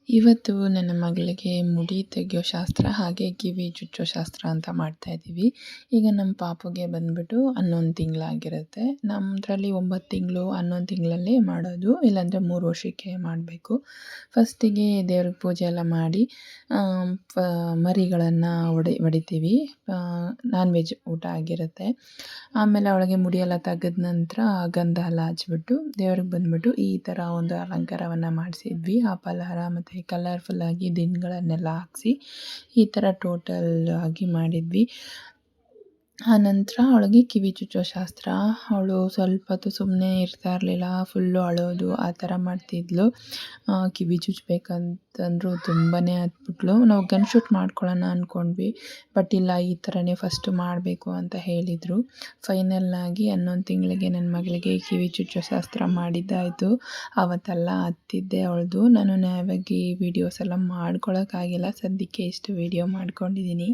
ಇವತ್ತು ನನ್ನ ಮಗಳಿಗೆ ಮುಡಿ ತೆಗೆಯೋ ಶಾಸ್ತ್ರ ಹಾಗೆ ಕಿವಿ ಚುಚ್ಚೋ ಶಾಸ್ತ್ರ ಅಂತ ಮಾಡ್ತಾ ಇದ್ದೀವಿ. ಈಗ ನಮ್ಮ ಪಾಪುಗೆ ಬಂದ್ಬಿಟ್ಟು 11 ತಿಂಗಳಾಗಿರುತ್ತೆ. ನಮ್ಮದ್ರಲ್ಲಿ 9 ತಿಂಗಳು 11 ತಿಂಗಳಲ್ಲೇ ಮಾಡೋದು, ಇಲ್ಲಾಂದರೆ 3 ವರ್ಷಕ್ಕೆ ಮಾಡಬೇಕು. ಫಸ್ಟಿಗೆ ದೇವ್ರಿಗೆ ಪೂಜೆ ಎಲ್ಲ ಮಾಡಿ ಮರಿಗಳನ್ನು ಹೊಡಿತೀವಿ. ನಾನ್ ವೆಜ್ ಊಟ ಆಗಿರುತ್ತೆ. ಆಮೇಲೆ ಅವಳಿಗೆ ಮುಡಿಯೆಲ್ಲ ತೆಗೆದ ನಂತರ ಗಂಧ ಎಲ್ಲ ಹಚ್ಬಿಟ್ಟು ದೇವ್ರಿಗೆ ಬಂದುಬಿಟ್ಟು ಈ ಥರ ಒಂದು ಅಲಂಕಾರವನ್ನು ಮಾಡಿಸಿದ್ವಿ. ಆಪಲ್ ಹಾರ ಮತ್ತು ಕಲರ್ಫುಲ್ಲಾಗಿ ದಿಂಡುಗಳನ್ನೆಲ್ಲ ಹಾಕಿಸಿ ಈ ಥರ ಟೋಟಲ್ ಆಗಿ ಮಾಡಿದ್ವಿ. ಆನಂತರ ಅವಳಿಗೆ ಕಿವಿ ಚುಚ್ಚೋ ಶಾಸ್ತ್ರ. ಅವಳು ಸ್ವಲ್ಪ ಹೊತ್ತು ಸುಮ್ಮನೆ ಇರ್ತಾ ಇರಲಿಲ್ಲ, ಫುಲ್ಲು ಅಳೋದು ಆ ಥರ ಮಾಡ್ತಿದ್ಲು. ಕಿವಿ ಚುಚ್ಚಬೇಕಂತಂದ್ರು ತುಂಬಾ ಹತ್ಬಿಟ್ಲು. ನಾವು ಗನ್ ಶೂಟ್ ಮಾಡ್ಕೊಳ್ಳೋಣ ಅಂದ್ಕೊಂಡ್ವಿ, ಬಟ್ ಇಲ್ಲ ಈ ಥರನೇ ಫಸ್ಟು ಮಾಡಬೇಕು ಅಂತ ಹೇಳಿದರು. ಫೈನಲ್ಲಾಗಿ 11 ತಿಂಗಳಿಗೆ ನನ್ನ ಮಗಳಿಗೆ ಕಿವಿ ಚುಚ್ಚೋ ಶಾಸ್ತ್ರ ಮಾಡಿದ್ದಾಯಿತು. ಆವತ್ತೆಲ್ಲ ಹತ್ತಿದ್ದೆ ಅವಳದು. ನಾನು ನ್ಯಾಯವಾಗಿ ವೀಡಿಯೋಸ್ ಎಲ್ಲ ಮಾಡ್ಕೊಳಕ್ಕಾಗಿಲ್ಲ, ಸದ್ಯಕ್ಕೆ ಇಷ್ಟು ವೀಡಿಯೋ ಮಾಡ್ಕೊಂಡಿದ್ದೀನಿ.